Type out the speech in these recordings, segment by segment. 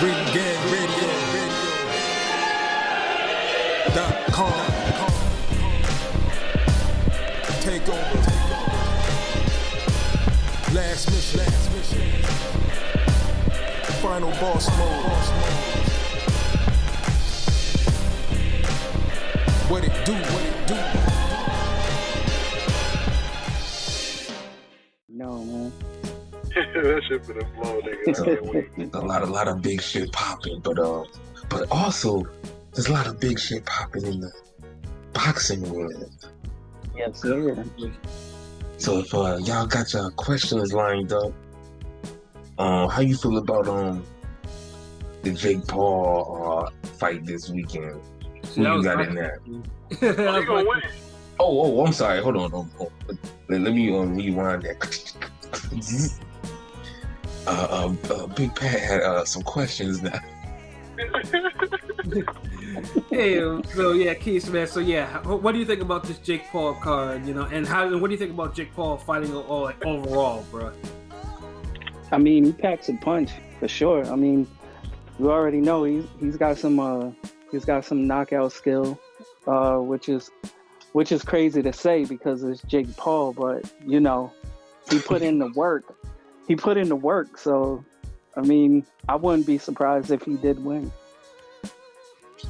RingGangRadio.com. Take over. Last mission. Final boss mode. What it do? No, man. That shit finna blow, nigga. A lot of big shit popping, but also there's a lot of big shit popping in the boxing world. Yes, sir. So if y'all got your questions lined up, how you feel about the Jake Paul fight this weekend? Who you got in there? You gonna win? Oh, I'm sorry. Hold on. Let me rewind that. Big Pat had some questions now. Hey, so yeah, Kese, man. So yeah, what do you think about this Jake Paul card? You know, and what do you think about Jake Paul fighting overall, bro? I mean, he packs a punch for sure. I mean, you already know he's got some knockout skill, which is crazy to say because it's Jake Paul, but you know, he put in the work. So, I mean, I wouldn't be surprised if he did win.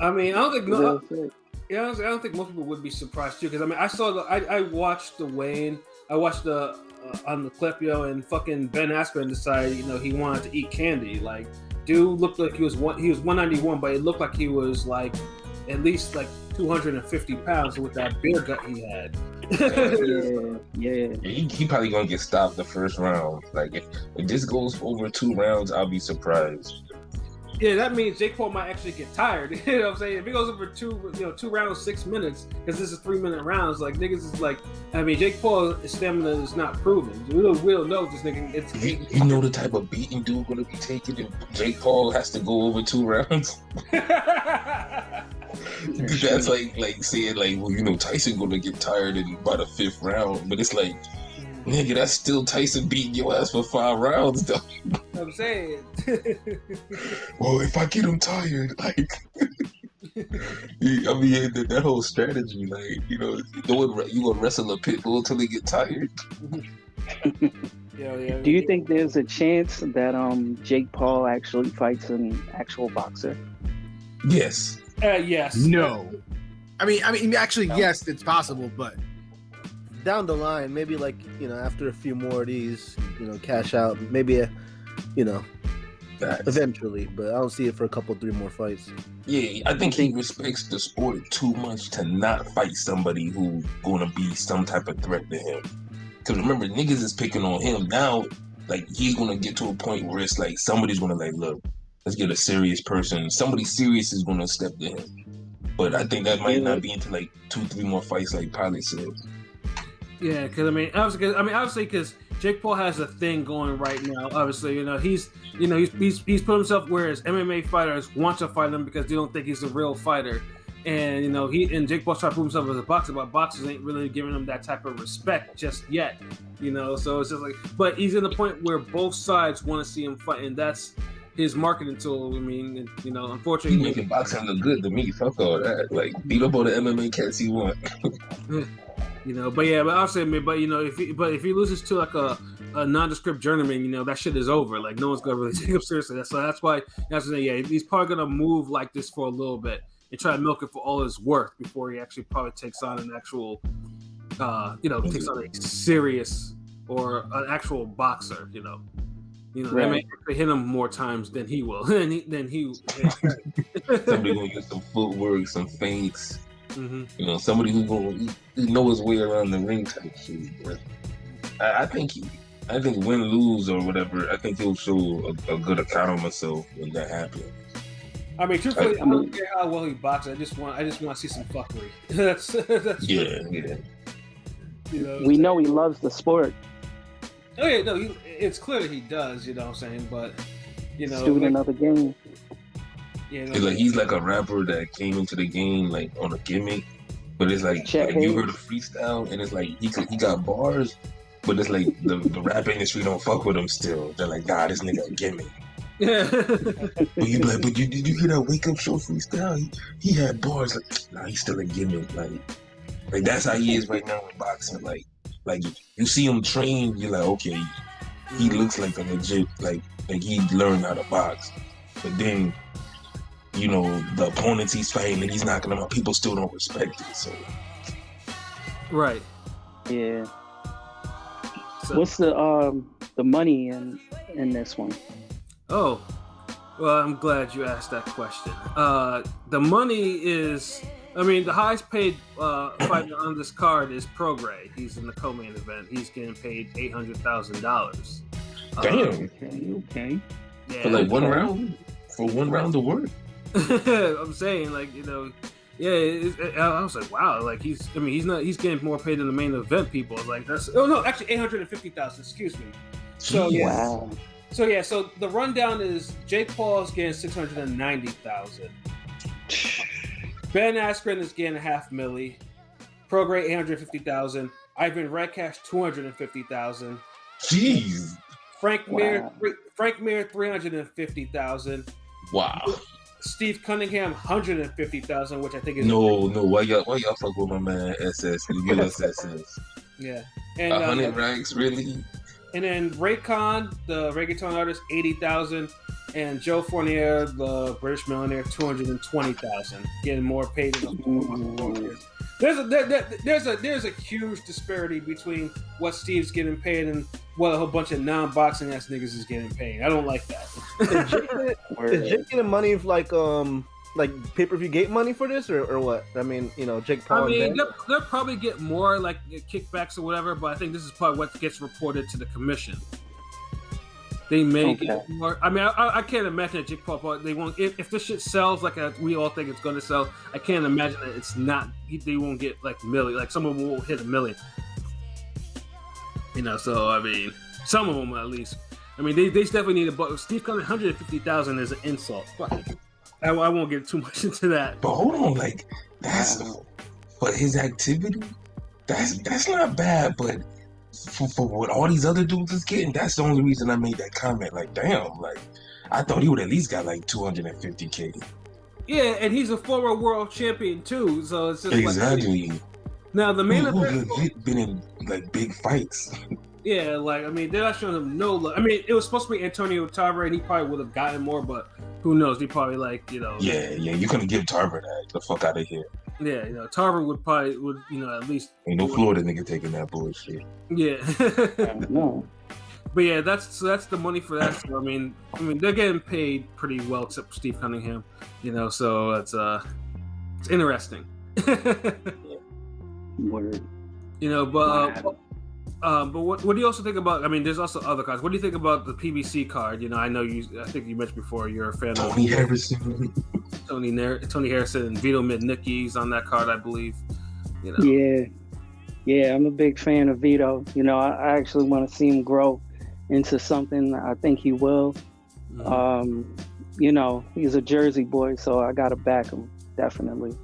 I mean, I don't think honestly, I don't think most people would be surprised too. Because I mean, I watched the weigh-in. I watched the on the clip, and fucking Ben Askren decided, he wanted to eat candy. Like, dude looked like he was 191, but it looked like he was like at least like 250 pounds with that beer gut he had. Yeah. He probably gonna get stopped the first round. Like if this goes over 2 rounds, I'll be surprised. Yeah, that means Jake Paul might actually get tired. You know what I'm saying? If it goes over 2 rounds, 6 minutes, because this is 3-minute rounds, like niggas is like, I mean, Jake Paul's stamina is not proven. We don't know this nigga. You know the type of beating dude gonna be taking if Jake Paul has to go over 2 rounds. That's like saying like, well, Tyson gonna get tired in by the 5th round, but it's like, nigga, that's still Tyson beating your ass for 5 rounds, though. I'm saying. Well, if I get him tired, like, I mean, that whole strategy, like, you gonna wrestle a pit bull till they get tired. Yeah. Do you think there's a chance that Jake Paul actually fights an actual boxer? Yes. Yes. No. I mean, actually, yes, it's possible, but down the line, maybe like, after a few more of these, cash out, maybe, eventually, but I don't see it for a couple, 3 more fights. Yeah, I think he respects the sport too much to not fight somebody who's gonna be some type of threat to him. Because remember, niggas is picking on him now. Like, he's gonna get to a point where it's like somebody's gonna like, look, let's get a serious person. Somebody serious is gonna step to him. But I think that might not be into like 2-3 more fights, like Pilot said. Yeah, because obviously, because Jake Paul has a thing going right now. Obviously, he's put himself whereas MMA fighters want to fight him because they don't think he's a real fighter, and Jake Paul's trying to prove himself as a boxer, but boxers ain't really giving him that type of respect just yet. So it's just like, but he's in the point where both sides want to see him fight, and that's his marketing tool. I mean, unfortunately, he's making boxing look good to me. Fuck all that. Like, beat up on the MMA cats he want. But I'll say, if he loses to like a nondescript journeyman, that shit is over. Like, no one's gonna really take him seriously. So that's why he's probably gonna move like this for a little bit and try to milk it for all it's worth before he actually probably takes on an actual, takes on a serious or an actual boxer. They may hit him more times than he will. Somebody gonna get some footwork, some feints. Mm-hmm. Somebody who's gonna know his way around the ring type shit. But I think win, lose or whatever, I think he'll show a good account of himself when that happens. I mean, truthfully, I don't care how well he boxes. I just want to see some fuckery. that's yeah. We know he loves the sport. Oh yeah, no, it's clear that he does. You know what I'm saying? But student of the game. Yeah, he's like a rapper that came into the game like on a gimmick, but it's like you heard a freestyle and it's like he got bars, but it's like the rap industry don't fuck with him still. They're like, nah, this nigga a gimmick. Yeah. But you be like, but did you hear that wake up show freestyle? He had bars like, nah, he's still a gimmick. Like that's how he is right now in boxing. Like you see him train, you're like, okay, he looks like a legit like he learned how to box. But then, you know, the opponents he's fighting and he's knocking them out, people still don't respect it. So Right. Yeah. So, What's the money in this one? oh, well, I'm glad you asked that question. The money is, I mean, the highest paid fighter on this card is Prograis. He's in the co-main event. He's getting paid $800,000. damn, Okay. Yeah. for like one round, for one round of work. I'm saying, like, you know, yeah, I was like, wow, like he's getting more paid than the main event people. Like that's, oh no, actually 850,000. Excuse me. So Jeez. yeah, Wow. so the rundown is Jake Paul's getting 690,000. Ben Askren is getting $500,000. Prograis 850,000. Ivan Redcash 250,000. Jeez, Frank Mir Wow. 350,000. wow. Steve Cunningham 150,000, which I think is No, why y'all fuck with my man SS? Give us SS. yeah. And 100 racks, really? and then Raycon, the reggaeton artist, 80,000, and Joe Fournier, the British millionaire, 220,000, getting more paid than the There's a huge disparity between what Steve's getting paid and what a whole bunch of non-boxing ass niggas is getting paid. I don't like that. Is Jake getting money like pay-per-view gate money for this or what? I mean, you know, Jake Paul. I mean, and Ben? they'll probably get more like kickbacks or whatever, but I think this is probably what gets reported to the commission. They may get more. I mean, I can't imagine that Jake Paul. They won't. If this shit sells like we all think it's going to sell, I can't imagine that it's not. They won't get like million. Like some of them won't hit $1 million. You know, so I mean, some of them at least. I mean, they definitely need a buck. Steve Cunningham 150,000 is an insult. Fuck it. I won't get too much into that. But hold on, like that's but his activity, that's not bad. But for what all these other dudes is getting, that's the only reason I made that comment. Like, damn, like I thought he would at least got like 250K. Yeah, and he's a former world champion too, so it's just Exactly. Like, now the main Who's event, legit been in like big fights. yeah, like I mean, they're not showing him no love. I mean, it was supposed to be Antonio Tarver, and he probably would have gotten more, but who knows? He probably like Yeah, you couldn't give Tarver that. The fuck out of here. Yeah, Tarver would at least Ain't no Florida nigga taking that bullshit. yeah. No. But yeah, that's the money for that. So, I mean they're getting paid pretty well, except for Steve Cunningham, so it's interesting. Word. But what do you also think about? I mean, there's also other cards. What do you think about the PBC card? I know I think you mentioned before you're a fan Tony of Harrison. Tony Harrison and Vito Mitnicki's on that card, I believe. Yeah, I'm a big fan of Vito. I actually want to see him grow into something. I think he will. He's a Jersey boy, so I gotta back him definitely.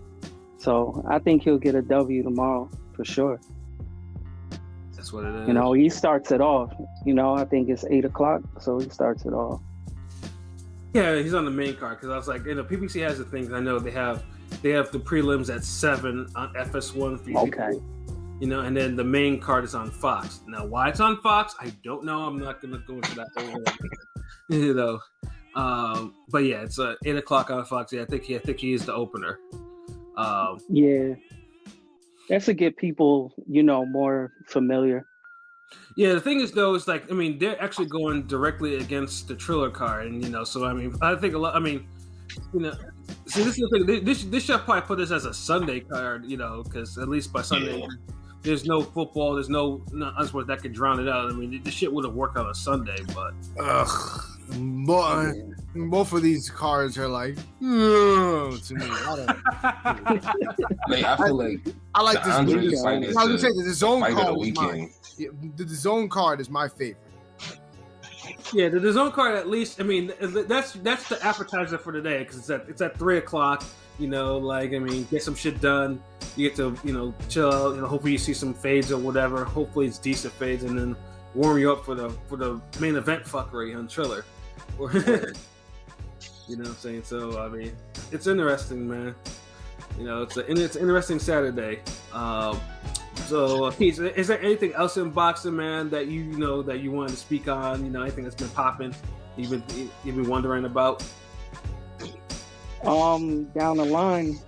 So I think he'll get a W tomorrow for sure. That's what it is. He starts it off. I think it's 8:00, so he starts it off. Yeah, he's on the main card because I was like, PBC has the things. I know they have the prelims at 7 on FS1 for Okay. And then the main card is on Fox. Now, why it's on Fox, I don't know. I'm not gonna go into that whole, but yeah, it's 8:00 on Fox. Yeah, I think he is the opener. Yeah, that's to get people, more familiar. Yeah, the thing is though, is like, I mean, they're actually going directly against the Triller card, and so I mean, I think a lot. I mean, see, this is the thing. This should probably put this as a Sunday card, because at least by Sunday, there's no football, there's no unsport that could drown it out. I mean, this shit would have worked on a Sunday, but both of these cards are like to me. I feel like I like this. Andre fight is I was gonna say the zone fight of the card is weekend. mine. Yeah, the zone card is my favorite. yeah, the zone card at least. I mean, that's the appetizer for today because it's at 3:00. Like I mean, get some shit done. You get to chill out. Hopefully you see some fades or whatever. Hopefully it's decent fades, and then warm you up for the main event fuckery on Triller. Or, you know what I'm saying? So, I mean, it's interesting, man. You know, it's an interesting Saturday. So, Keith, is there anything else in boxing, man, that you know that you wanted to speak on? You know, anything that's been popping, you've been wondering about? Down the line,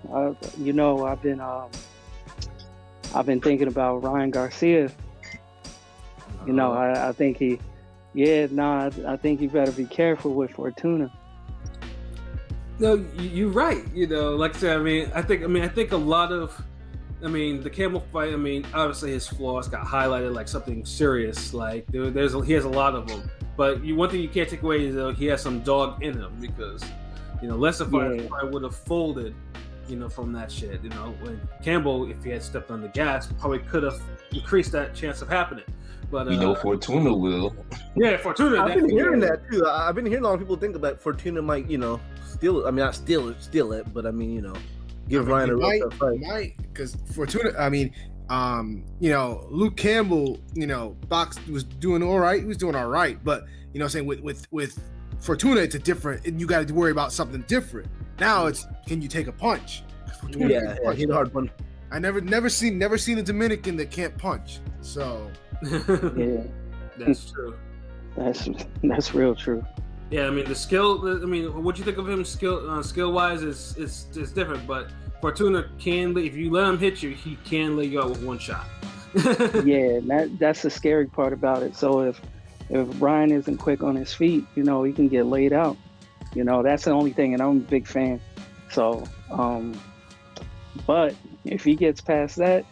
you know, I've been thinking about Ryan Garcia. You know, I think I think you better be careful with Fortuna. No, you're right. You know, like I said, I think a lot of, the Campbell fight. I mean, obviously his flaws got highlighted like something serious. Like he has a lot of them. But one thing you can't take away is he has some dog in him because, you know, Lesser probably would have folded, you know, from that shit. You know, when Campbell, if he had stepped on the gas, probably could have increased that chance of happening. But you know, Fortuna will. Yeah, Fortuna. I've been hearing that too. I've been hearing a lot of people think that Fortuna might, you know, steal it. I mean, not steal it, but I mean, you know, give Ryan a real tough fight. Because Fortuna, you know, Luke Campbell, you know, was doing all right. He was doing all right, but you know, what I'm saying with Fortuna, it's a different. You got to worry about something different. Now it's can you take a punch? Yeah, he's a hard punch. I never seen a Dominican that can't punch. So Yeah, that's true. That's real true. Yeah, I mean the skill. I mean, what you think of him skill wise is different, but Fortuna can, if you let him hit you, he can lay you out with one shot. Yeah, that's the scary part about it. So if Ryan isn't quick on his feet, you know, he can get laid out. You know, that's the only thing, and I'm a big fan. So, but if he gets past that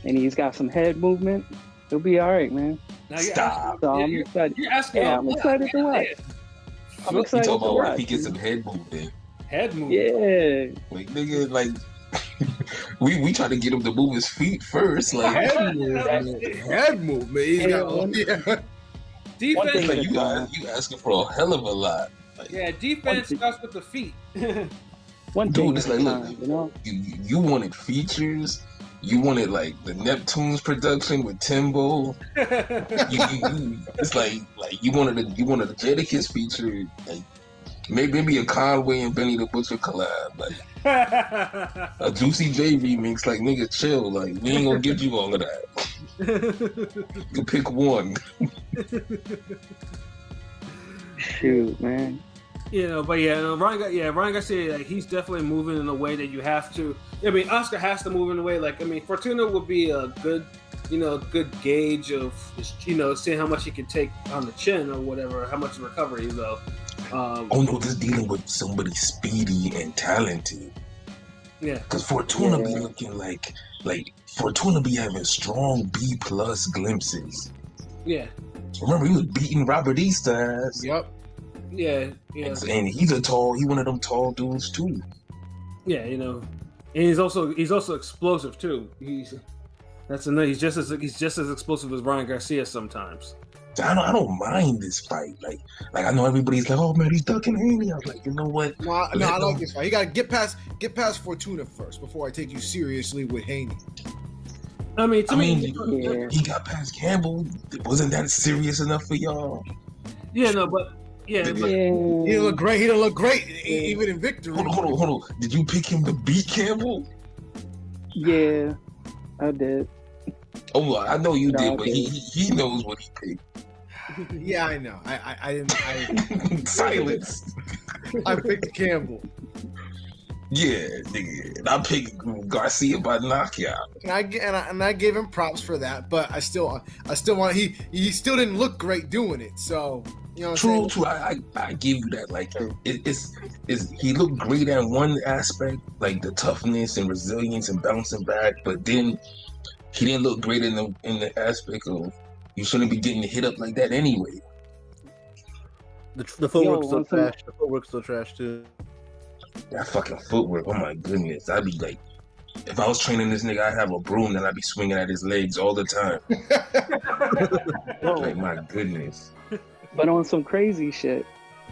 and he's got some head movement, he'll be all right, man. Now Stop. So I'm excited. You're asking. Yeah, I'm excited to watch. I'm You excited talking to about watch. if he gets some head movement. Head movement. Yeah. Like nigga, like we try to get him to move his feet first. Like head movement. He's got Defense. like you asking for a hell of a lot. Like, Yeah, defense starts with the feet. One thing dude, it's at like a time, look, you know. you wanted features. You wanted like the Neptunes production with Timbo. It's like you wanted a Jadakiss feature, like maybe a Conway and Benny the Butcher collab, like a Juicy J remix. Like nigga, chill. Like we ain't gonna give you all of that. You pick one. Shoot, man. You know, but Ryan Garcia, like, he's definitely moving in a way that you have to. I mean, Oscar has to move in a way. Like, I mean, Fortuna would be a good gauge of, you know, seeing how much he can take on the chin or whatever, how much recovery, though. Oh no, this dealing with somebody speedy and talented. Yeah, because Fortuna be looking like Fortuna be having strong B+ glimpses. Yeah. Remember, he was beating Robert East ass. Yep. Yeah. And he's one of them tall dudes too. Yeah, you know, and he's also explosive too. He's just as explosive as Ryan Garcia sometimes. I don't mind this fight. Like I know everybody's like, oh man, he's ducking Haney. I was like, you know what? No, I like this fight. You gotta get past Fortuna first before I take you seriously with Haney. I mean, he got past Campbell. Wasn't that serious enough for y'all? Yeah, no, but yeah. He didn't look great. He didn't look great even in victory. Hold on. Did you pick him to beat Campbell? Yeah, I did. Oh, I know you did, but he knows what he picked. Yeah, I know. I didn't. Silence. I picked Campbell. Yeah, nigga. And I picked Garcia by knockout. And I gave him props for that, but I still want he still didn't look great doing it. So you know. True. I give you that. Like it's he looked great at one aspect, like the toughness and resilience and bouncing back, but then he didn't look great in the aspect of you shouldn't be getting hit up like that anyway. The footwork's still trash. The footwork's still trash too. That fucking footwork, oh my goodness. I'd be like, if I was training this nigga, I'd have a broom and I'd be swinging at his legs all the time. Like, my goodness. But on some crazy shit,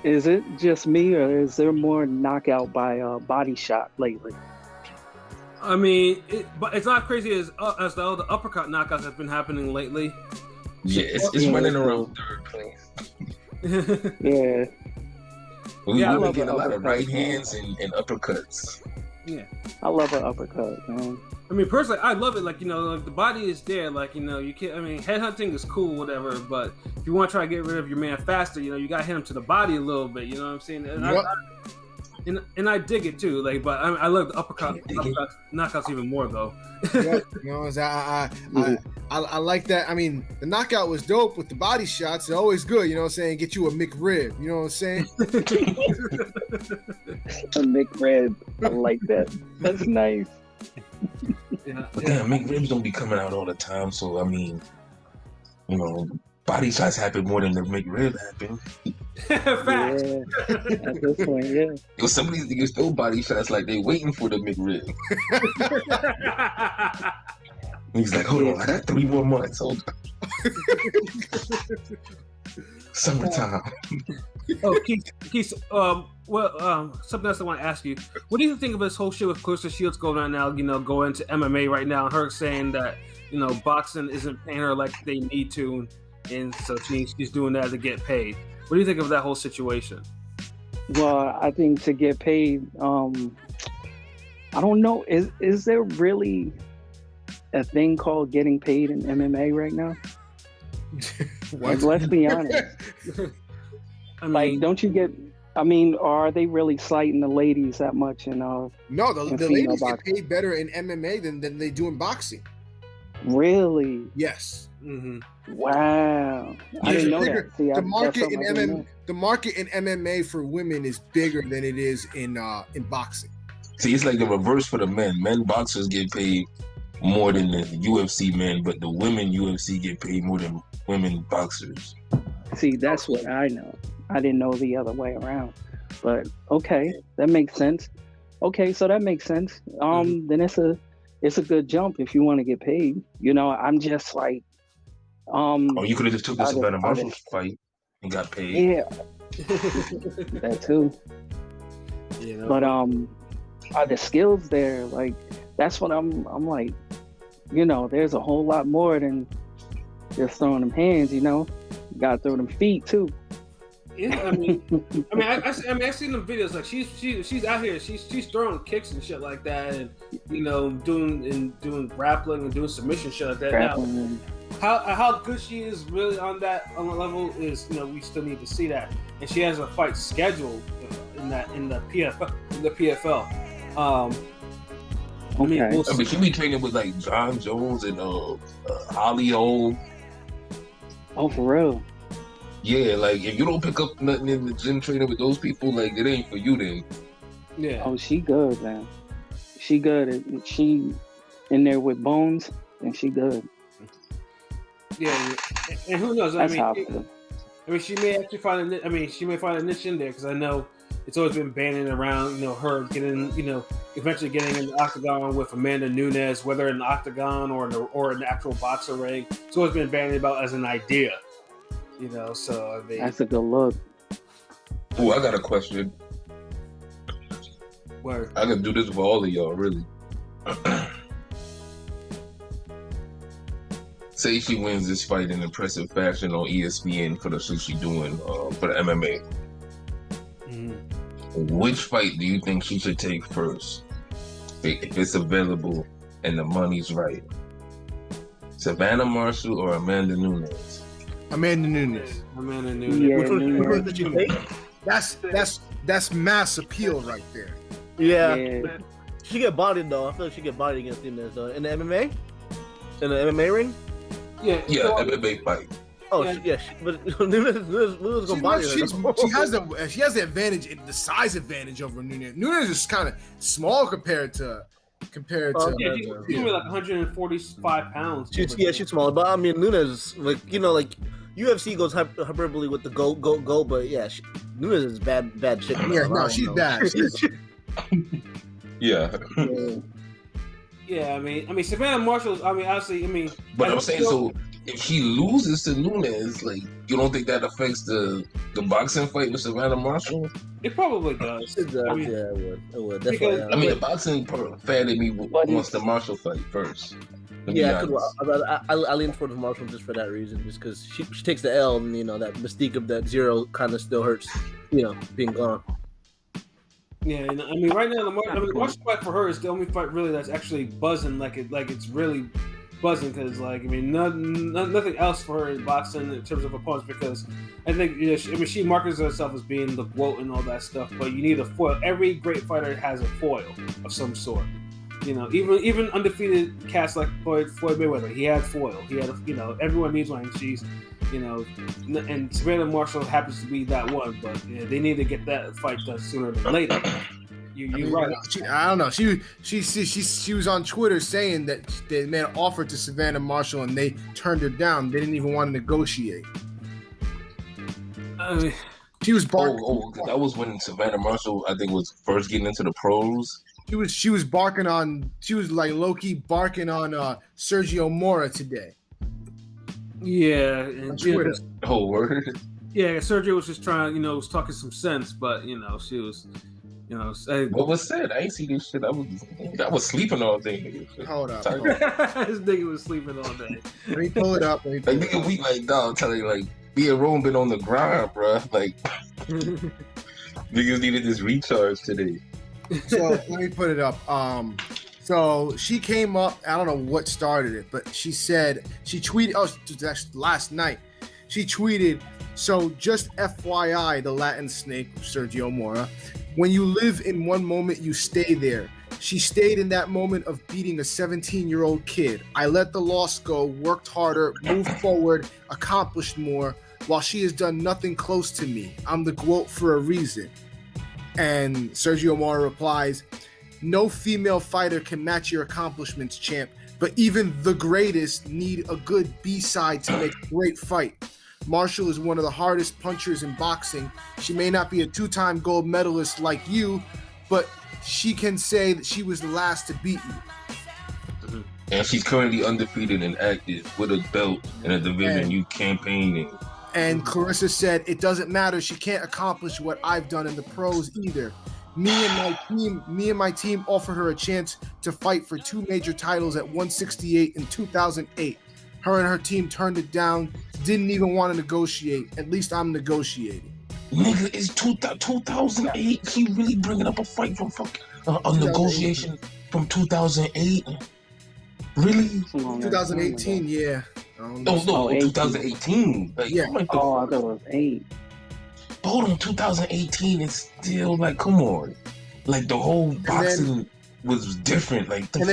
is it just me or is there more knockout by body shot lately? I mean, but it's not crazy as the other uppercut knockouts have been happening lately. Yeah, it's running around third place. Yeah, We Yeah, I women love get an a lot of uppercut, right man. hands and uppercuts. Yeah. I love an uppercut, man. I mean, personally, I love it. Like, like the body is there. Like, you can't. I mean, headhunting is cool, whatever. But if you want to try to get rid of your man faster, you got to hit him to the body a little bit. You know what I'm saying? And Yep. and I dig it too. Like, but I love the knockouts even more though. Yeah, I like that. I mean, the knockout was dope with the body shots. They're always good. You know what I'm saying? Get you a McRib. You know what I'm saying? A McRib. I like that. That's nice. Yeah. But damn, McRibs don't be coming out all the time. So I mean, body shots happen more than the McRib happen. Facts. Yeah. At this point, yeah. Yo, some of these niggas throw body shots like they waiting for the McRib. He's like, hold on, I got 3 more months. Hold on. Summertime. Oh, Keith, something else I want to ask you. What do you think of this whole shit with Clarissa Shields going on now, going into MMA right now, and her saying that, boxing isn't paying her like they need to, and so she's doing that to get paid. What do you think of that whole situation? Well, I think to get paid, I don't know. Is there really a thing called getting paid in MMA right now? Like, let's be honest. I mean, Like, don't you get? I mean, are they really slighting the ladies that much? And No, the ladies get paid better in MMA than they do in boxing. Really? Yes. mm-hmm. Wow, I didn't know that. See, The market in MMA, MMA, the market in MMA for women is bigger than it is in boxing. See, it's like the reverse for the men. Men boxers get paid more than the UFC men, but the women UFC get paid more than women boxers. See, that's what I know. I didn't know the other way around. But okay, that makes sense. Okay, so that makes sense. Then it's a good jump if you want to get paid. I'm just like, Oh, you could have just took the Savannah Marshall fight and got paid. yeah, that too. But are the skills there? Like, that's what I'm like. There's a whole lot more than just throwing them hands. You gotta throw them feet too. Yeah, I mean, I've seen the videos. Like, she's out here. She's throwing kicks and shit like that, and doing grappling and doing submission shit like that. Grappling. Now, how good she is really on the level is, we still need to see that. And she has a fight scheduled in the PFL. Okay. We'll But she be training with like John Jones and Holly O. Oh, for real? Yeah, like if you don't pick up nothing in the gym training with those people, like it ain't for you then. Yeah. Oh, she good, man. She good. She in there with Bones, and she good. Yeah, and who knows? That's how I feel. She may actually find a niche in there, because I know it's always been banning around, her getting, eventually getting in the octagon with Amanda Nunes, whether in the octagon or in the actual boxer ring. It's always been bandied about as an idea, So I mean, That's a good look. Oh, I got a question. where I can do this for all of y'all, really. Say she wins this fight in impressive fashion on ESPN for the shit she doing for the MMA. Which fight do you think she should take first, if it's available and the money's right? Savannah Marshall or Amanda Nunes? Amanda Nunes. Yeah, Which Nunes. one did you take? That's mass appeal right there. Yeah. She get bodied though. I feel like she get bodied against Nunes though. In the MMA? In the MMA ring? Yeah, MMA fight. Oh, yeah. But Nunes gonna body her. She has the advantage, the size advantage over Nunes. Nunes is kind of small compared to. she's only like 145 pounds. She's smaller, but I mean Nunes, like UFC goes hyperbole with the go, but yeah, Nunes is bad shit. Yeah, no, she's bad. Yeah. Yeah, I mean, Savannah Marshall. Obviously, But I'm saying, so if she loses to Nunes, like, you don't think that affects the boxing fight with Savannah Marshall? It probably does. It does. Yeah, it would. Because, Definitely. The boxing fan in me wants the Marshall fight first. Yeah, I lean towards Marshall just for that reason, just because she takes the L, and that mystique of that zero kind of still hurts, being gone. Yeah, I mean, right now the Marshall fight for her is the only fight really that's actually buzzing, like it's really buzzing, because nothing else for her in boxing in terms of opponents, because I think she markets herself as being the GOAT and all that stuff, but you need a foil. Every great fighter has a foil of some sort. Even undefeated cats like Floyd Mayweather, he had foil. He had everyone needs one. And she's and Savannah Marshall happens to be that one, but they need to get that fight done sooner than later. You're right. I don't know. She was on Twitter saying that they made an offer to Savannah Marshall and they turned her down. They didn't even want to negotiate. She was barking. That was when Savannah Marshall, I think, was first getting into the pros. She was barking on. She was like low-key barking on Sergio Mora today. Yeah, and Twitter. Oh, word. Yeah, Sergio was just trying, was talking some sense, but she was, What was said? I ain't see this shit. I was sleeping all day. Hold up. This nigga was sleeping all day. Let me pull it up. Nigga, we like, dog, telling you, like, me and Rome been on the grind, bro. Like, niggas needed this recharge today. So let me put it up. So she came up. I don't know what started it, but she tweeted. Oh, that's last night. She tweeted. So just FYI, the Latin snake, Sergio Mora. When you live in one moment, you stay there. She stayed in that moment of beating a 17-year-old kid. I let the loss go, worked harder, moved forward, accomplished more, while she has done nothing close to me. I'm the GOAT for a reason. And Sergio Mora replies, no female fighter can match your accomplishments, champ, but even the greatest need a good B-side to make a great fight. Marshall is one of the hardest punchers in boxing. She may not be a two-time gold medalist like you, but she can say that she was the last to beat you. And she's currently undefeated and active with a belt in a division you campaigning. And Clarissa said, it doesn't matter. She can't accomplish what I've done in the pros either. Me and my team offered her a chance to fight for 2 major titles at 168 in 2008. Her and her team turned it down, didn't even want to negotiate. At least I'm negotiating. Nigga, it's 2008. She really bringing up a fight from a negotiation from 2008? Really? 2018, yeah. No, 2018. Like, yeah. I thought it was 8. Hold on, 2018 is still like, come on. Like the whole boxing was different. Like and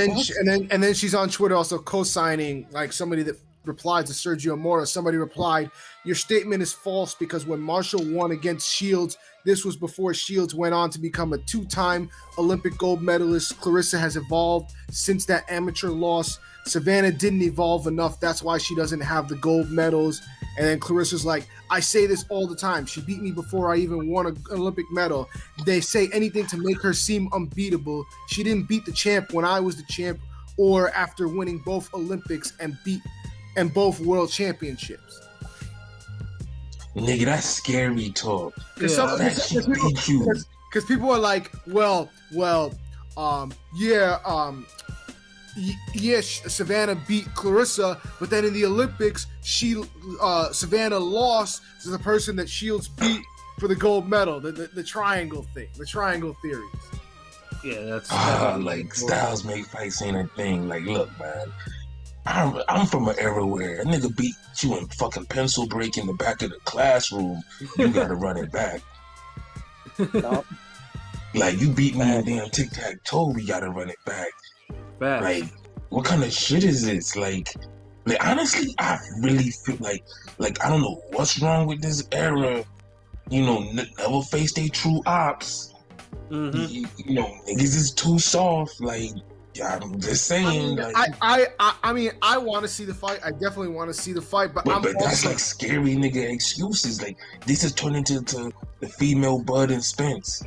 then she's on Twitter also co-signing, like somebody that replied to Sergio Mora. Somebody replied, your statement is false because when Marshall won against Shields, this was before Shields went on to become a 2-time Olympic gold medalist. Clarissa has evolved since that amateur loss. Savannah didn't evolve enough. That's why she doesn't have the gold medals. And then Clarissa's like, I say this all the time. She beat me before I even won an Olympic medal. They say anything to make her seem unbeatable. She didn't beat the champ when I was the champ or after winning both Olympics and both world championships. Nigga, that's scary talk. Because people are like, Savannah beat Clarissa, but then in the Olympics, Savannah lost to the person that Shields beat for the gold medal. The triangle thing, the triangle theories. Yeah, that's like styles make fights ain't a thing. Like, look, man, I'm from an era where a nigga beat you in fucking pencil break in the back of the classroom. You gotta run it back. Nope. Like, you beat me in damn tic-tac-toe, we gotta run it back. Like, what kind of shit is this? Like honestly, I really feel like I don't know what's wrong with this era. Never face their true ops. Mm-hmm. Niggas is too soft. Like, I'm just saying. I want to see the fight. I definitely want to see the fight, but that's like scary nigga excuses. Like, this is turning into the female Bud and Spence.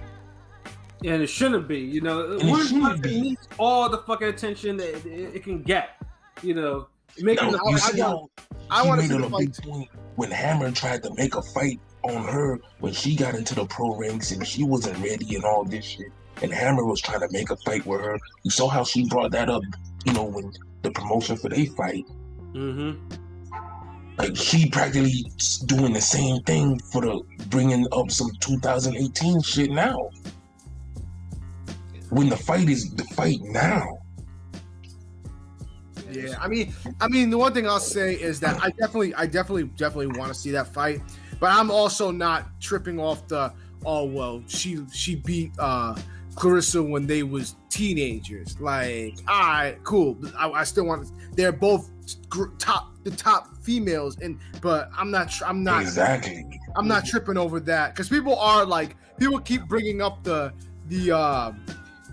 And it shouldn't be, Women's boxing needs all the fucking attention that it can get, I want to see the fight. Point when Hammer tried to make a fight on her when she got into the pro ranks and she wasn't ready and all this shit, and Hammer was trying to make a fight with her. You saw how she brought that up, when the promotion for their fight. Mm-hmm. Like she practically doing the same thing for the bringing up some 2018 shit now. When the fight is the fight now. Yeah, I mean, the one thing I'll say is that I definitely want to see that fight, but I'm also not tripping off the she beat Clarissa when they was teenagers. Like, all right, cool. I still want. They're both the top females, but I'm not Exactly. I'm not tripping over that because people keep bringing up the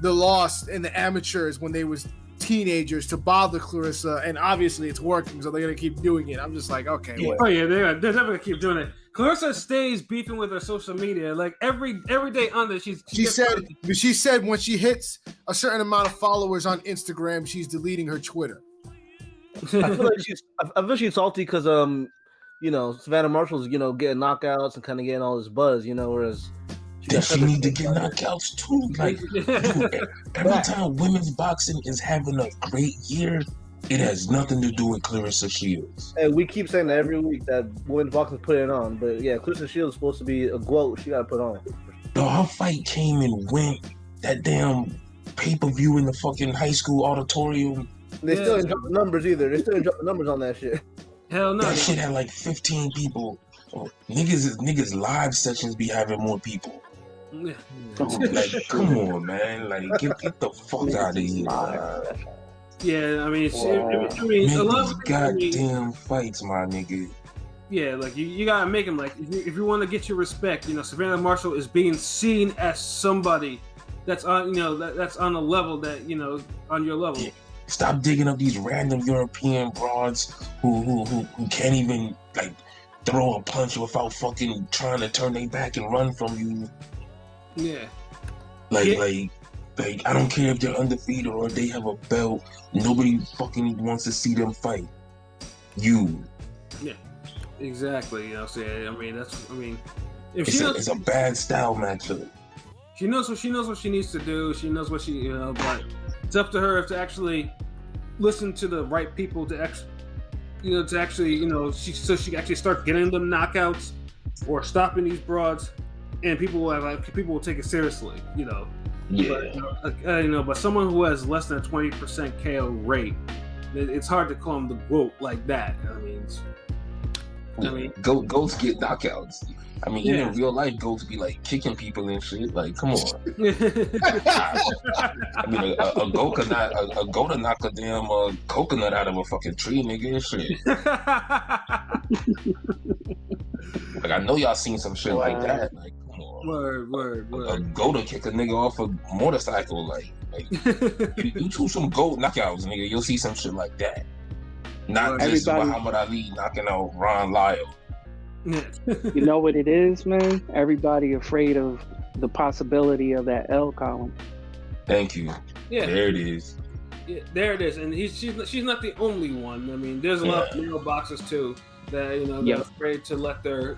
loss in the amateurs when they was teenagers to bother Clarissa, and obviously it's working, so they're gonna keep doing it. I'm just like, okay. Yeah. Oh yeah, they're never gonna keep doing it. Clarissa stays beefing with her social media, like every day on there. She said when she hits a certain amount of followers on Instagram, she's deleting her Twitter. I feel like she's salty because Savannah Marshall's getting knockouts and kind of getting all this buzz, whereas she need to get knockouts too. Like, dude, every time women's boxing is having a great year, it has nothing to do with Clarissa Shields. And we keep saying that every week that women's boxing put it on, but yeah, Clarissa Shields is supposed to be a GOAT. She got to put on. No, her fight came and went. That damn pay-per-view in the fucking high school auditorium. They still didn't drop the numbers either. They still didn't drop the numbers on that shit. Hell no. That shit had like 15 people. Oh, niggas live sessions be having more people. Yeah. Like, come on, man. Like, get the fuck out of here. Yeah, I mean, Make a lot these of goddamn fights, my nigga. Yeah, like you gotta make them like if you want to get your respect, Savannah Marshall is being seen as somebody that's on that's on a level that on your level. Yeah. Stop digging up these random European broads who can't even like throw a punch without fucking trying to turn their back and run from you. Yeah. Like I don't care if they're undefeated or they have a belt. Nobody fucking wants to see them fight. You. Yeah. Exactly. If It's a bad style matchup. She knows what she needs to do. She knows what she but it's up to her to actually listen to the right people to actually she actually start getting them knockouts or stopping these broads, and people will take it seriously. Yeah. But someone who has less than a 20% KO rate, it's hard to call them the GOAT like that. Goats get knockouts. Even in real life, goats be like kicking people and shit. Like, come on. A goat could knock a damn coconut out of a fucking tree, nigga, and shit. Like, I know y'all seen some shit like that. Like, come on. Word. A goat will kick a nigga off a motorcycle. Like you choose some goat knockouts, nigga. You'll see some shit like that. Not just Muhammad Ali knocking out Ron Lyle. You know what it is, man? Everybody afraid of the possibility of that L column. Thank you. Yeah. There it is. Yeah, there it is. And she's not the only one. There's a lot of male boxers too that they're afraid to let their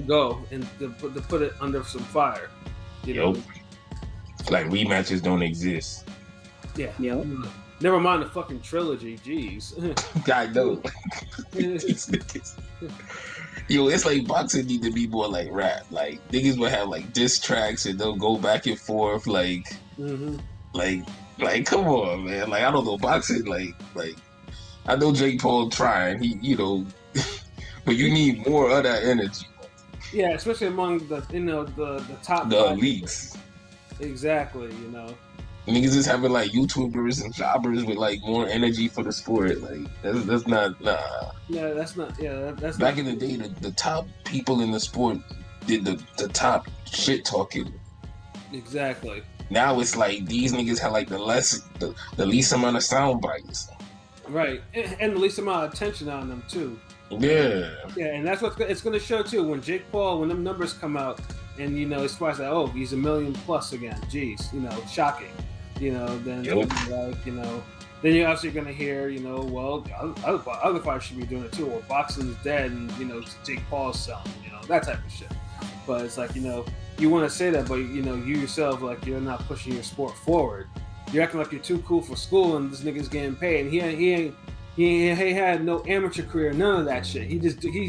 go and to put it under some fire. Like rematches don't exist. Yeah. Yep. Never mind the fucking trilogy. Jeez. I know. Yo, it's like boxing need to be more like rap. Like niggas will have like diss tracks and they'll go back and forth. Like, like come on, man. Like I don't know boxing. Like I know Jake Paul trying. He, but you need more of that energy. Yeah, especially among the top elites. Exactly. Niggas is having like YouTubers and jobbers with like more energy for the sport. Like that's not nah. Yeah, that's not. Yeah, that's back in the day. The top people in the sport did the top shit talking. Exactly. Now it's like these niggas have like the least amount of sound bites. Right, and the least amount of attention on them too. Yeah. Yeah, and that's what it's going to show too when Jake Paul, when them numbers come out, and as far as like, oh, he's 1 million plus again. Jeez, shocking. Then then you're obviously going to hear, well, other fighters should be doing it too, or boxing's dead, and Jake Paul's selling, that type of shit. But it's like you want to say that, but you yourself, like, you're not pushing your sport forward. you're acting like you're too cool for school, and this nigga's getting paid. And he had no amateur career, none of that shit. He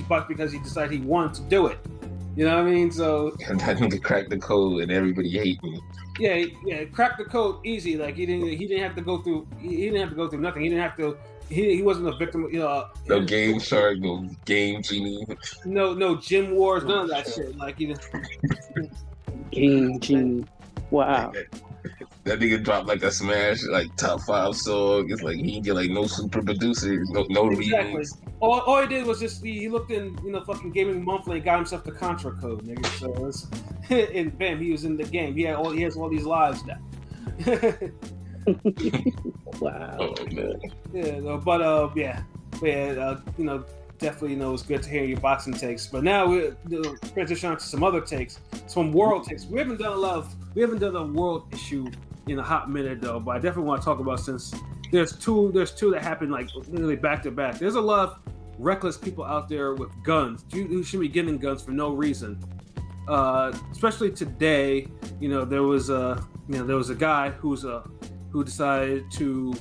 bucked because he decided he wanted to do it. You know what I mean? So And that nigga cracked the code, and everybody hate me. yeah, cracked the code easy. Like he didn't have to go through nothing. He didn't have to. He wasn't a victim. No game shark, no game genie. No gym wars, none of that shit. Like Game Genie. Wow. That nigga dropped like a smash, like top 5 song. It's like he didn't get like no super producer, no exactly. remix. All he did was just he looked in fucking Gaming Monthly and got himself the Contra code, nigga. So and bam, he was in the game. He has all these lives now. Wow. Oh man. Definitely, it's good to hear your boxing takes. But now we'll transition on to some other takes, some world takes. We haven't done a world issue in a hot minute though, but I definitely want to talk about, since there's two that happen like literally back to back. There's a lot of reckless people out there with guns who should be getting guns for no reason. Especially today, there was a guy who decided to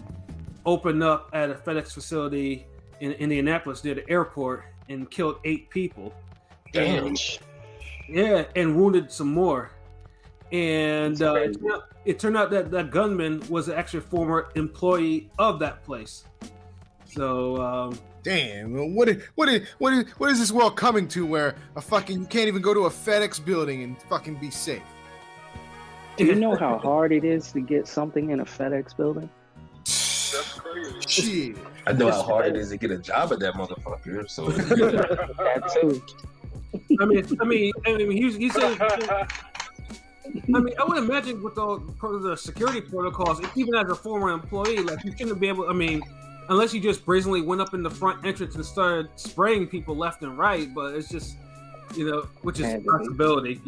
open up at a FedEx facility in Indianapolis near the airport and killed 8 people. Damn. And wounded some more. And it turned out that that gunman was actually a former employee of that place. So damn, what is this world coming to, where you can't even go to a FedEx building and fucking be safe? Do you know how hard it is to get something in a FedEx building? That's crazy. Shit. I know how hard it is to get a job at that motherfucker. So That too. I mean, he said. I would imagine with the security protocols, even as a former employee, like you shouldn't be able. Unless you just brazenly went up in the front entrance and started spraying people left and right. But it's just, which is a possibility.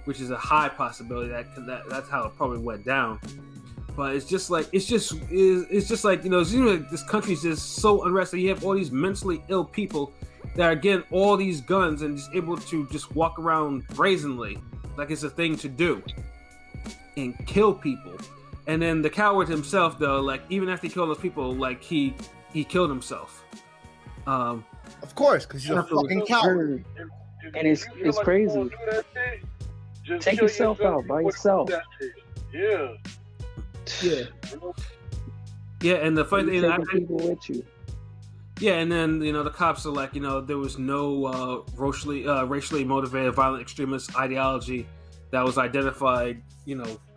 Which is a high possibility that's how it probably went down. But it's just like this country's just so unrested. You have all these mentally ill people that are getting all these guns and just able to just walk around brazenly like it's a thing to do and kill people. And then the coward himself, though, like even after he killed those people, like he killed himself. Of course, because he's a fucking coward. And it's crazy. Take yourself out by yourself. Yeah. Yeah, and the funny thing, people with you. Yeah, and then the cops are like, there was no racially motivated violent extremist ideology that was identified,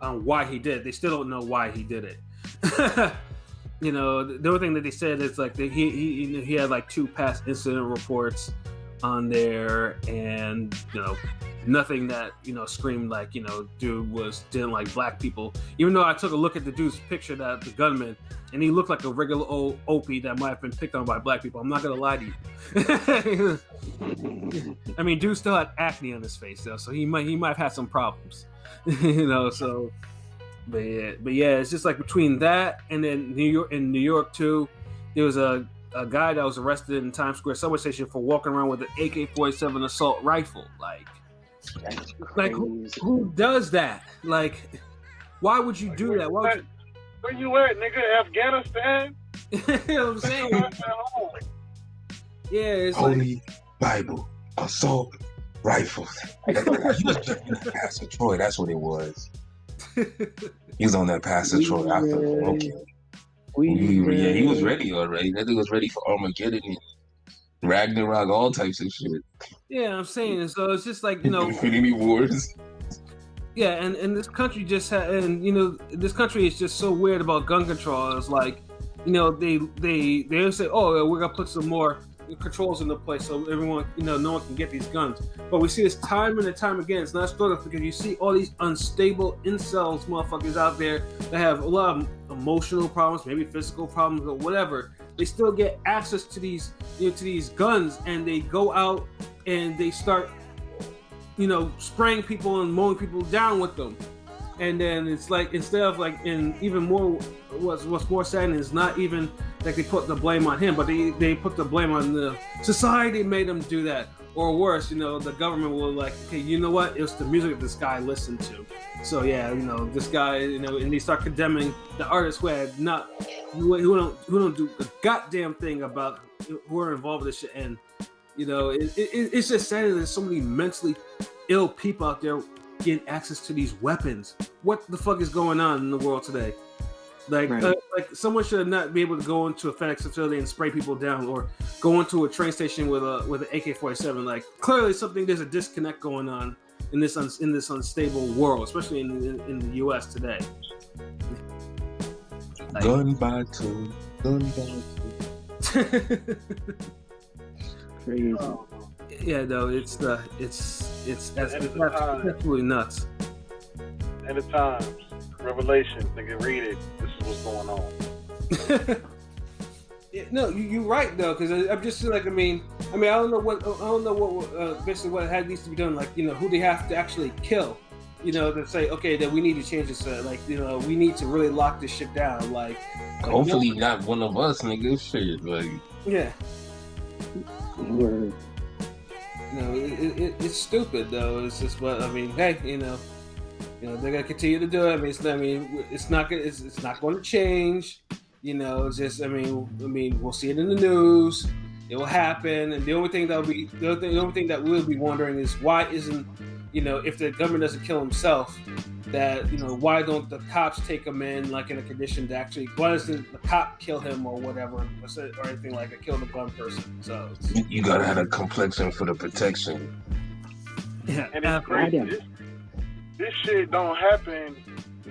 on why he did it. They still don't know why he did it. The only thing that they said is like that he had like 2 past incident reports on there, and nothing that screamed like dude didn't like black people. Even though I took a look at the dude's picture, the gunman, and he looked like a regular old opie that might have been picked on by black people. I'm not gonna lie to you. Dude still had acne on his face though, so he might have had some problems. So but yeah, it's just like between that and then New York too, there was a guy that was arrested in Times Square subway station for walking around with an AK-47 assault rifle. Like who does that? Like, why would you do that? Where you at, nigga? Afghanistan? You know what I'm saying? Yeah, it's Holy Bible assault rifle. He was just in that Pastor Troy. That's what it was. He was on that Pastor Troy. I felt okay. He was ready already. That nigga was ready for Armageddon and Ragnarok, all types of shit. Yeah, I'm saying. So it's just like Infinity Wars. Yeah, and this country this country is just so weird about gun control. It's like, they say, oh, we're gonna put some more controls into place so everyone, no one can get these guns. But we see this time and time again. It's not started because you see all these unstable incels motherfuckers out there that have a lot of emotional problems, maybe physical problems or whatever. They still get access to these guns, and they go out and they start spraying people and mowing people down with them. And then it's like, instead of like, and even more, what's more saddening is not even like they put the blame on him, but they put the blame on the society made them do that. or worse, the government will like, okay, you know what? It was the music this guy listened to. So yeah, this guy, and they start condemning the artists who had not, who don't do a goddamn thing about who are involved with this shit. And it's just sad that there's so many mentally ill people out there getting access to these weapons. What the fuck is going on in the world today? Like, Right. like someone should not be able to go into a FedEx facility and spray people down, or go into a train station with an AK-47. Like, clearly there's a disconnect going on in this unstable world, especially in the U.S. today. Like, Gun battle. Crazy. yeah, no, it's absolutely nuts. End of times. Revelation, nigga, read it. This is what's going on. Yeah, no, you're right though, because I'm just like, I mean, I don't know what basically what needs to be done. Like, who they have to actually kill, to say, okay, that we need to change this. Like, we need to really lock this shit down. Like, Hopefully not one of us, nigga. Shit, like. yeah. Word. It's stupid though. It's just, but I mean, hey, they're gonna continue to do it. It's not going to change. It's just, I mean, we'll see it in the news. It will happen, and the only thing that we'll be wondering is why isn't, if the government doesn't kill himself, that why don't the cops take him in like in a condition to actually, why doesn't the cop kill him or whatever, or anything like that, kill the gun person? So You gotta have a complexion for the protection. yeah, And it's crazy. This shit don't happen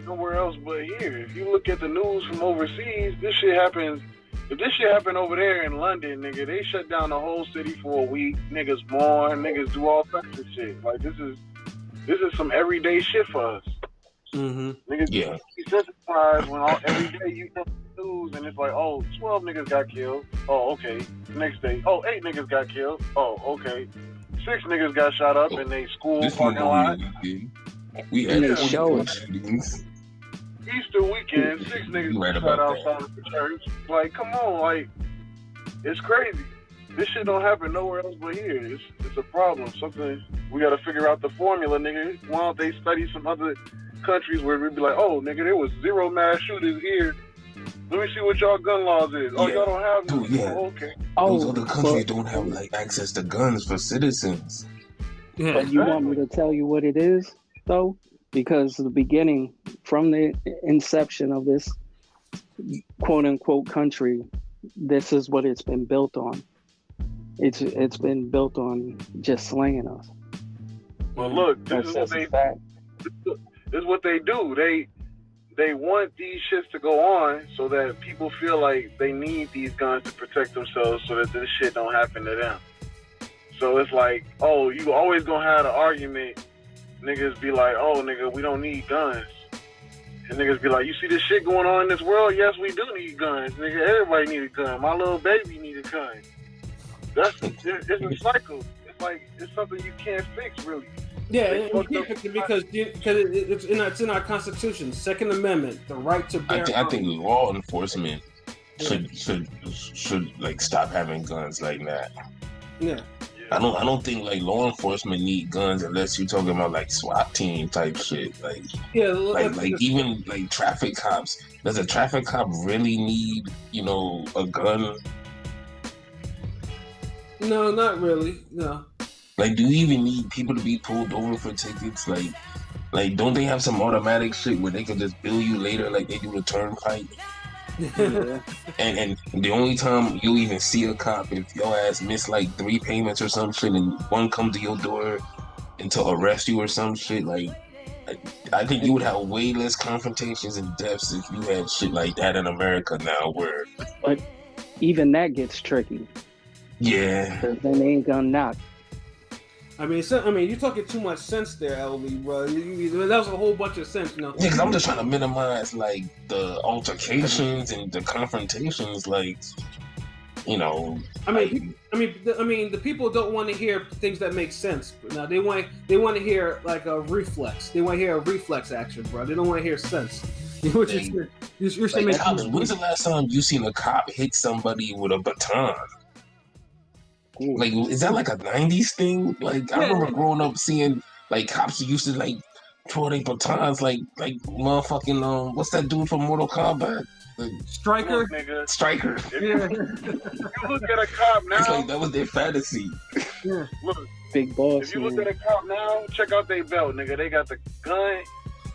nowhere else but here. If you look at the news from overseas, this shit happens. If this shit happened over there in London, nigga, they shut down the whole city for a week. Niggas mourn, niggas do all kinds of shit. Like, this is some everyday shit for us. Mm-hmm. Niggas Yeah. be surprised when every day you know the news and it's like, oh, 12 niggas got killed. Oh, okay. Next day, 8 niggas got killed. Oh, okay. 6 niggas got shot up in they school This parking lot. We had Yeah, show it. shootings. Easter weekend, 6 niggas You right shot about outside of the church. Like, come on, like, it's crazy. This shit don't happen nowhere else but here. It's a problem. Something we gotta figure out the formula, nigga. Why don't they study some other countries where we'd be like, oh, nigga, there was 0 mass shooters here. Let me see what y'all gun laws is. Oh, Yeah. y'all don't have them. Dude, yeah. Oh, okay. Those other countries don't have like access to guns for citizens. Yeah. But you want me to tell you what it is, though? Because the beginning, from the inception of this quote-unquote country, this is what it's been built on. It's been built on just slaying us. Well, look, this That's is a fact. what they do. They want these shits to go on so that people feel like they need these guns to protect themselves so that this shit don't happen to them. So it's like, oh, you always gonna have the argument. Niggas be like, oh, nigga, we don't need guns. And niggas be like, you see this shit going on in this world? Yes, we do need guns. Nigga, everybody need a gun. My little baby need a gun. It's a cycle. It's like, it's something you can't fix, really. Yeah, and you can't fix it because it's in our Constitution, Second Amendment, the right to bear I think law enforcement should like stop having guns like that. Yeah. I don't think like law enforcement need guns unless you're talking about like SWAT team type shit. Like Yeah, like even like traffic cops. Does a traffic cop really need, a gun? No, not really. No. Like, do you even need people to be pulled over for tickets? Like don't they have some automatic shit where they can just bill you later like they do the turnpike? Yeah. And the only time you'll even see a cop if your ass miss like 3 payments or some shit and one come to your door and to arrest you or some shit. Like, I think you would have way less confrontations and deaths if you had shit like that in America now where... But even that gets tricky. Yeah. Because then they ain't gonna knock. You're talking too much sense there, LB, bro. That was a whole bunch of sense, Yeah, because I'm just trying to minimize like the altercations and the confrontations, like, the people don't want to hear things that make sense. Now they want to hear like a reflex. They want to hear a reflex action, bro. They don't want to hear sense. You're saying, like, when's the last time you seen a cop hit somebody with a baton? Cool. Like, is that like a '90s thing? Like, I remember growing up seeing like cops who used to like throw their batons, like motherfucking what's that dude from Mortal Kombat? Striker. Look, nigga, Striker. Yeah. you look at a cop now. It's like that was their fantasy. Yeah. Look, Big boss. if you look man. at a cop now, check out their belt, nigga. They got the gun,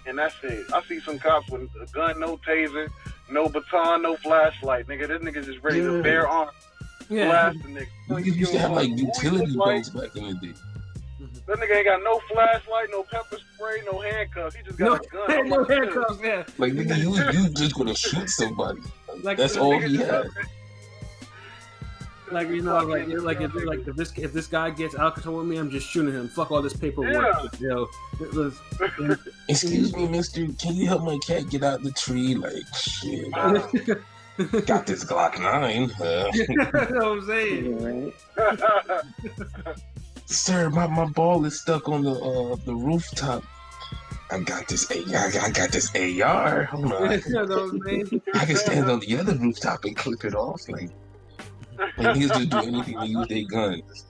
and that's it. I see some cops with a gun, no taser, no baton, no flashlight, nigga. This nigga just ready to bare arm Yeah. blast the nigga. Niggas used to have like utility belts back in the day. That nigga ain't got no flashlight, no pepper spray, no handcuffs. He just got a gun. I'm No like, handcuffs. Yeah. Like nigga, you just gonna shoot somebody. Like That's the all nigga he just had. Like if this guy gets out of control with me, I'm just shooting him. Fuck all this paperwork. Yeah. Excuse me, mister, can you help my cat get out the tree? Like, shit. Got this Glock 9. You know what I'm saying? Yeah, right. Sir, my ball is stuck on the rooftop. I got this I got this AR. Hold on. You know what I'm saying? I can stand on the other rooftop and clip it off. Like niggas just do anything to use their guns.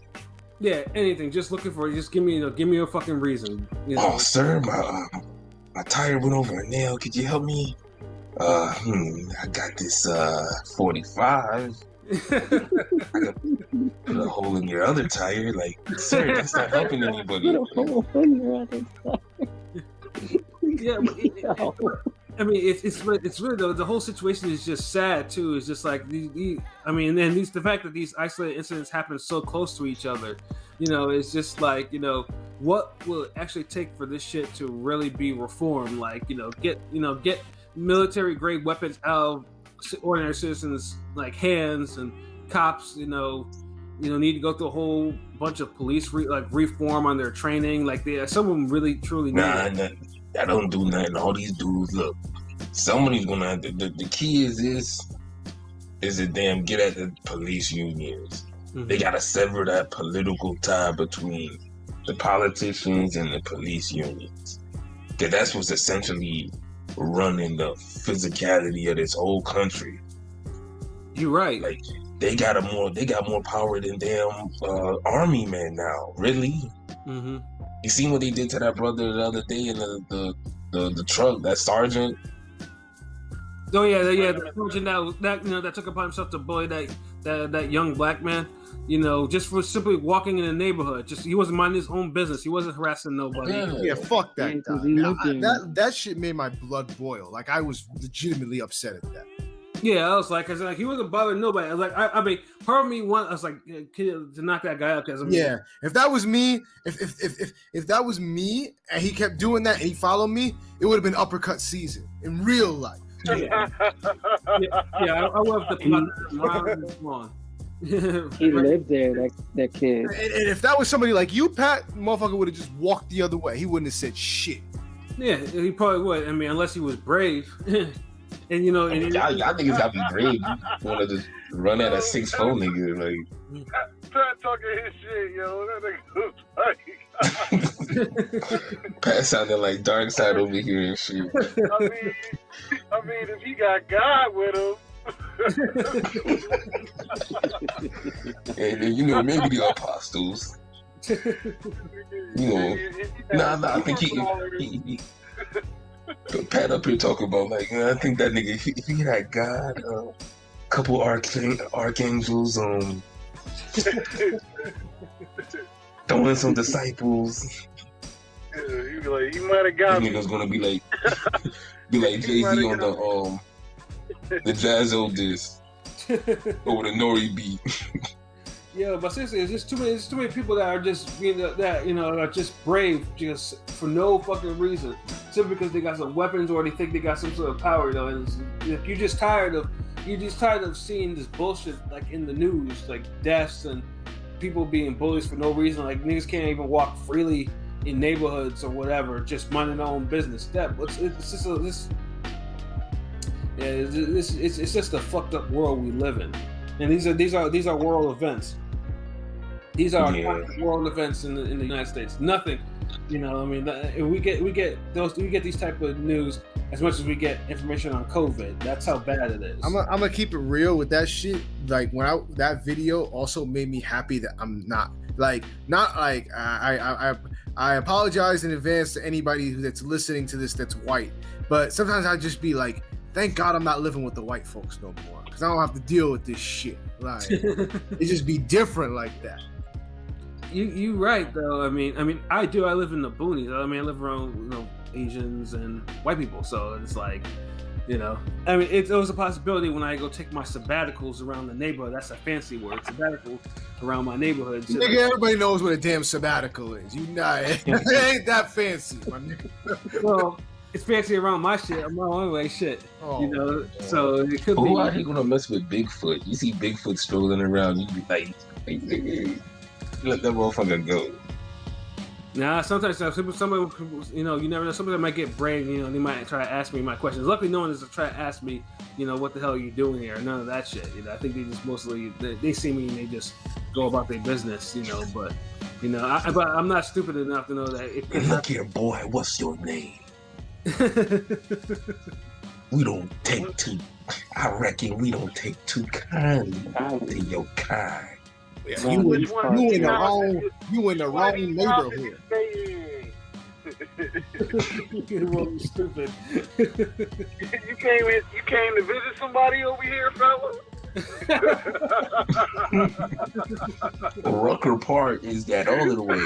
Yeah, anything. Just looking for. Just give me a fucking reason. You know? Oh, sir, my tire went over a nail. Could you help me? I got this 45. I could put a hole in your other tire. Like, sir, that's not helping anybody. Yeah, I mean, it's really the whole situation is just sad too. It's just like the fact that these isolated incidents happen so close to each other. You know, it's just like, you know, what will it actually take for this shit to really be reformed? Like, get military grade weapons out of ordinary citizens' like hands, and cops, need to go through a whole bunch of police reform on their training. Like some of them really truly need it. I don't do nothing. All these dudes, look, somebody's gonna have to. The key is a damn get at the police unions. Mm-hmm. They gotta sever that political tie between the politicians and the police unions. Cause that's what's essentially running the physicality of this whole country. You're right. Like they got more power than damn army men now. Really? Mm-hmm. You seen what they did to that brother the other day in the truck, that sergeant? Oh yeah, the sergeant that took upon himself to bully that young black man, just for simply walking in the neighborhood. Just he wasn't minding his own business. He wasn't harassing nobody. Yeah, fuck that Yeah, 'cause guy. he looked at him. That shit made my blood boil. Like I was legitimately upset at that. Yeah, I was like, he wasn't bothering nobody. I was like, I mean, part of me I was like, to knock that guy out because Yeah, if that was me, if that was me, and he kept doing that and he followed me, it would have been uppercut season in real life. I would have the He lived there, that kid. And if that was somebody like you, Pat, motherfucker would have just walked the other way. He wouldn't have said shit. Yeah, he probably would. I mean, unless he was brave. And y'all niggas gotta be brave. You wanna just run at a 6'4" nigga, like Pat talking his shit, yo. That nigga was like Pat sounded like Dark Side over here and shit. I mean, if he got God with him. And then, maybe the apostles. I think he Pat up here talking about like, I think that nigga, if he had God, a couple archangels, throwing some disciples. Yeah, he might have got me. Nigga's gonna be like Jay-Z on the Jazzo disc over the Nori beat. Yeah, but seriously, it's too many people that are just are just brave just for no fucking reason, simply because they got some weapons or they think they got some sort of power. And if you're just tired of seeing this bullshit like in the news, like deaths and people being bullies for no reason. Like niggas can't even walk freely in neighborhoods or whatever, just minding their own business. It's just a fucked up world we live in. And these are world events. These are world events in the United States. Nothing You know, I mean, we get these type of news as much as we get information on COVID. That's how bad it is. I'm gonna keep it real with that shit. Like that video also made me happy that I'm not I apologize in advance to anybody that's listening to this that's white. But sometimes I just be like, thank God I'm not living with the white folks no more, because I don't have to deal with this shit. Like it just be different like that. You right though. I mean, I do. I live in the boonies. I mean, I live around Asians and white people, so it's like, I mean, it was a possibility when I go take my sabbaticals around the neighborhood. That's a fancy word, sabbatical around my neighborhood. So nigga, everybody knows what a damn sabbatical is. You know, it ain't that fancy, my nigga. Well, it's fancy around my shit. I'm my own way shit. Oh, so it could be. Who out here gonna mess with Bigfoot? You see Bigfoot strolling around, you be like, let that motherfucker go. Nah, sometimes somebody, you never know. Somebody might get brave, they might try to ask me my questions. Luckily, no one is to try to ask me, what the hell are you doing here? None of that shit. I think they just mostly, they see me and they just go about their business, but, but I'm not stupid enough to know that it could Look here, boy, what's your name? We don't take too, I reckon we don't take too kindly to your kind. You in the wrong neighborhood. You're stupid. You came to visit somebody over here, fella? Rucker Park is that all the way.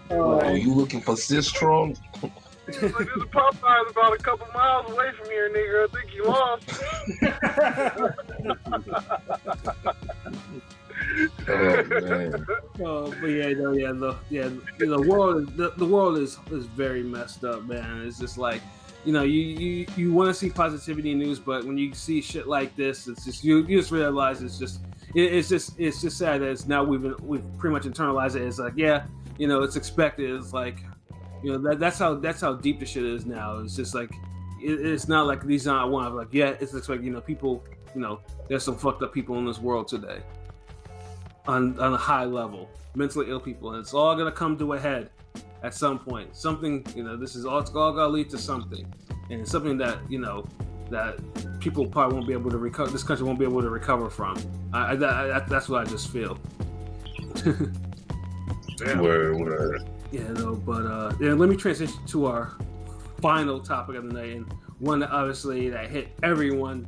Oh, you looking for Sis Strong? Like, this Popeye's about a couple miles away from here, nigga. I think you lost. Oh man. But the world is very messed up, man. It's just like, you want to see positivity in news, but when you see shit like this, it's just you just realize it's just sad that it's now we've pretty much internalized it. It's like, it's expected. It's like, that's how deep the shit is now. It's just like it's not like these are one of like it's expected. People, there's some fucked up people in this world today on a high level, mentally ill people, and it's all gonna come to a head at some point. Something, this is all, it's all gonna lead to something, and it's something that that people probably won't be able to recover. This country won't be able to recover from. That's what I just feel. Word. But let me transition to our final topic of the night, and one that obviously that hit everyone,